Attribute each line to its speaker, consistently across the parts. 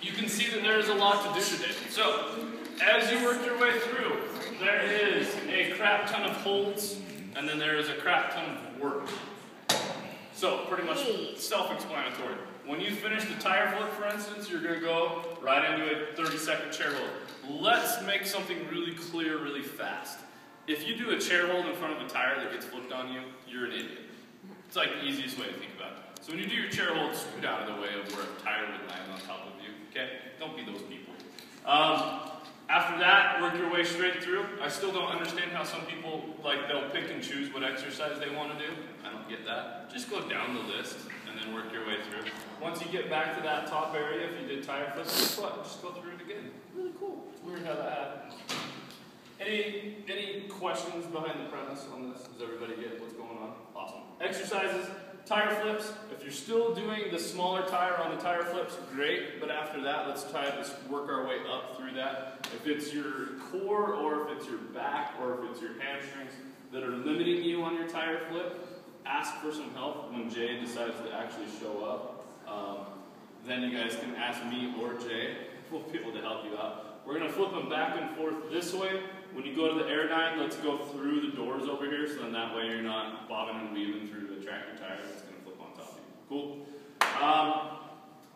Speaker 1: you can see that there is a lot to do today. So, as you work your way through, there is a crap ton of holds, and then there is a crap ton of work. So, pretty much self-explanatory. When you finish the tire flip, for instance, you're going to go right into a 30-second chair hold. Let's make something really clear really fast. If you do a chair hold in front of a tire that gets flipped on you, you're an idiot. It's like the easiest way to think about it. So when you do your chair hold, scoot out of the way of where a tire would land on top of you, okay? Don't be those people. After that, work your way straight through. I still don't understand how some people, like, they'll pick and choose what exercise they want to do. I don't get that. Just go down the list and then work your way through. Once you get back to that top area, if you did tire flips, guess what? Just go through it again. Really cool. It's weird how that happened. Any questions behind the premise on this? Does everybody get what's going on? Awesome. Exercises, tire flips. If you're still doing the smaller tire on the tire flips, great. But after that, let's work our way up through that. If it's your core, or if it's your back, or if it's your hamstrings that are limiting you on your tire flip, ask for some help when Jay decides to actually show up. Then you guys can ask me or Jay. We'll be able to help you out. We're going to flip them back and forth this way. When you go to the Airdyne, let's go through the doors over here, so then that way you're not bobbing and weaving through the tractor tire that's going to flip on top of you. Cool?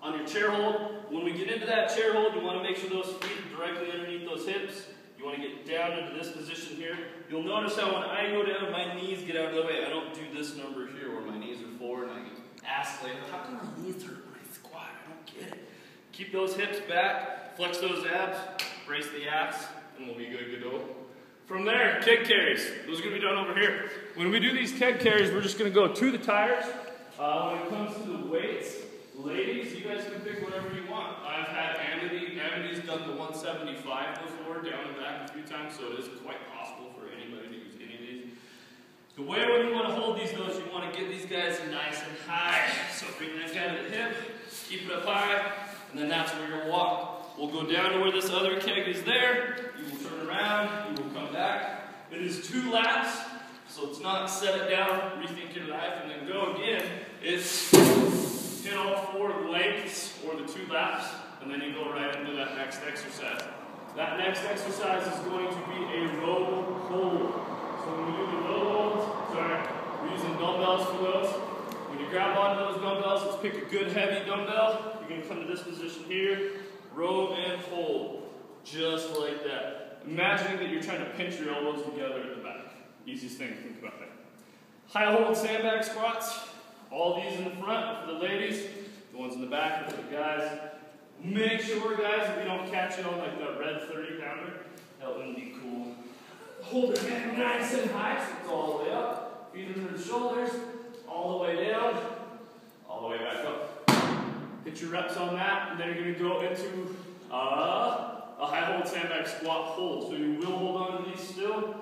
Speaker 1: On your chair hold, when we get into that chair hold, you want to make sure those feet are directly underneath those hips. You want to get down into this position here. You'll notice how when I go down, my knees get out of the way. I don't do this number here where my knees are forward and I get ass laid. How come my knees hurt when I squat? I don't get it. Keep those hips back, flex those abs, brace the abs, and we'll be good to go. From there, keg carries. Those are going to be done over here. When we do these keg carries, we're just going to go to the tires. When it comes to the weights, ladies, you guys can pick whatever you want. I've had Amity's done the 175 before, down and back a few times, so it is quite possible for anybody to use any of these. The way when you want to hold these, though, is you want to get these guys nice and high. So bring that guy to the hip, keep it up high, and then that's where you'll walk. We'll go down to where this other keg is there. You will turn around, you will come back. It is 2 laps, so it's not set it down, rethink your life, and then go again. It's hit all 4 lengths or the 2 laps, and then you go right into that next exercise. That next exercise is going to be a row hold. So when we do the row holds, we're using dumbbells for those. When you grab onto those dumbbells, let's pick a good heavy dumbbell. You're going to come to this position here, row and hold, just like that. Imagining that you're trying to pinch your elbows together at the back. Easiest thing to think about there. High hold sandbag squats. All these in the front are for the ladies. The ones in the back are for the guys. Make sure, guys, that we don't catch it on like that red 30-pounder. That wouldn't be cool. Hold it again nice and high, so it's all the way up. Feet under the shoulders, all the way down, all the way back up. Hit your reps on that, and then you're going to go into a high hold sandbag squat hold. So you will hold on to these still.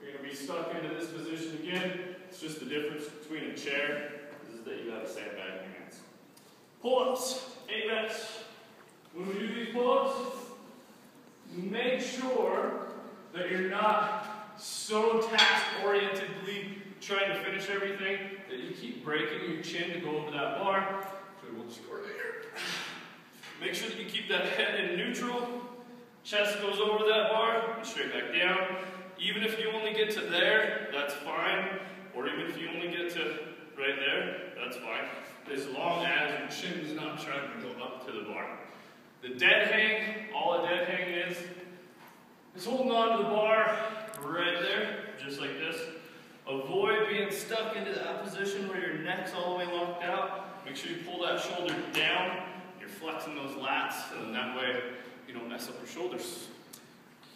Speaker 1: You're going to be stuck into this position again. It's just the difference between a chair is that you have a sandbag in your hands. Pull-ups, 8 reps. When we do these pull-ups, make sure that you're not so task-orientedly trying to finish everything that you keep breaking your chin to go over that bar. So we'll just go right here. Make sure that you keep that head in neutral. Chest goes over that bar and straight back down. Even if you only get to there, that's fine. Or even if you only get to right there, that's fine. As long as your chin is not trying to go up to the bar. The dead hang, all a dead hang is holding on to the bar right there, just like this. Avoid being stuck into that position where your neck's all the way locked out. Make sure you pull that shoulder down. You're flexing those lats, and that way you don't mess up your shoulders.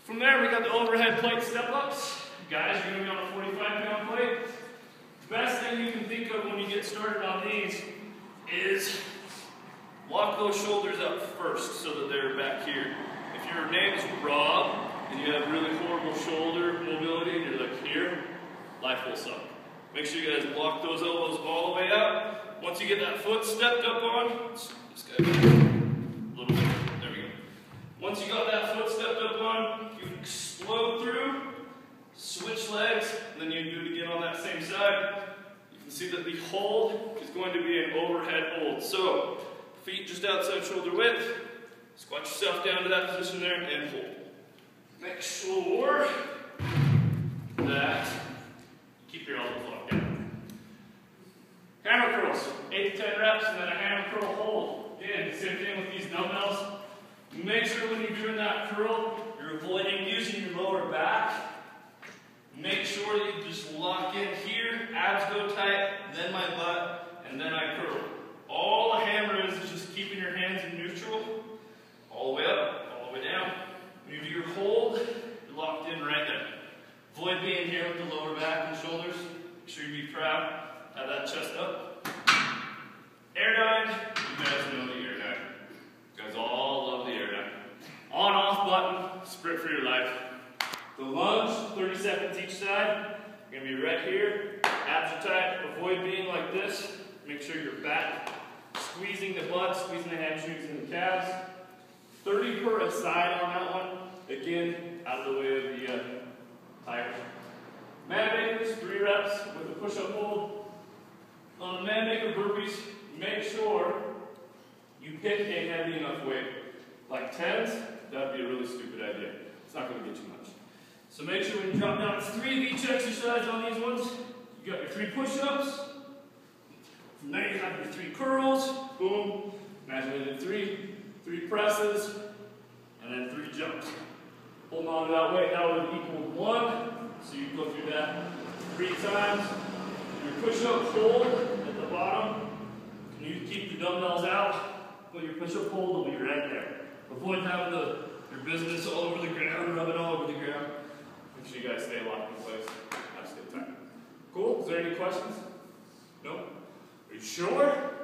Speaker 1: From there, we got the overhead plate step-ups. Guys, you're going to be on a 45-pound plate. The best thing you can think of when you get started on these is lock those shoulders up first so that they're back here. If your name is Rob and you have really horrible shoulder mobility and you're like here, life will suck. Make sure you guys lock those elbows all the way up. Once you get that foot stepped up on, this guy, a little bit, there we go. Once you got that foot stepped up on, you explode through, switch legs, and then you do it again on that same side. You can see that the hold is going to be an overhead hold. So, feet just outside shoulder width, Squat yourself down to that position there and hold. Make sure that you keep your elbows locked down. Hammer curls, 8 to 10 reps, and then a hammer curl hold. Again, same thing with these dumbbells. Make sure when you're doing that curl, you're avoiding using your lower back. Make sure that you just lock in here, abs go tight, then my butt, and then I curl. All a hammer is just keeping your hands in neutral, all the way up, all the way down. When you do your hold, you're locked in right there. Avoid being here with the lower back and shoulders. Make sure you be proud. Have that chest up. Air dive. You guys know the air dive. You guys all love the air dive. On off button, sprint for your life. The lunge, 30 seconds each side. You're going to be right here. Abs are tight. Avoid being like this. Make sure you're back. Squeezing the butt, squeezing the hamstrings and the calves. 30 per aside on that one. Again, out of the way of the tires. Man makers, 3 reps with a push-up hold. On the man maker burpees, make sure you pick a heavy enough weight. Like 10s, that'd be a really stupid idea. It's not going to get you much. So make sure when you drop down, it's 3 of each exercise on these ones. You got your 3 push-ups. From there you have your 3 curls. Boom. Imagine we did 3 presses, and then 3 jumps. Holding on to that weight, that would equal 1. So you go through that 3 times. Your push-up hold at the bottom. Can you keep the dumbbells out? But your push-up hold will be right there. Avoid having your business all over the ground, rubbing all over the ground. Make sure you guys stay locked in place. Have to stay tight. Cool? Is there any questions? No? Are you sure?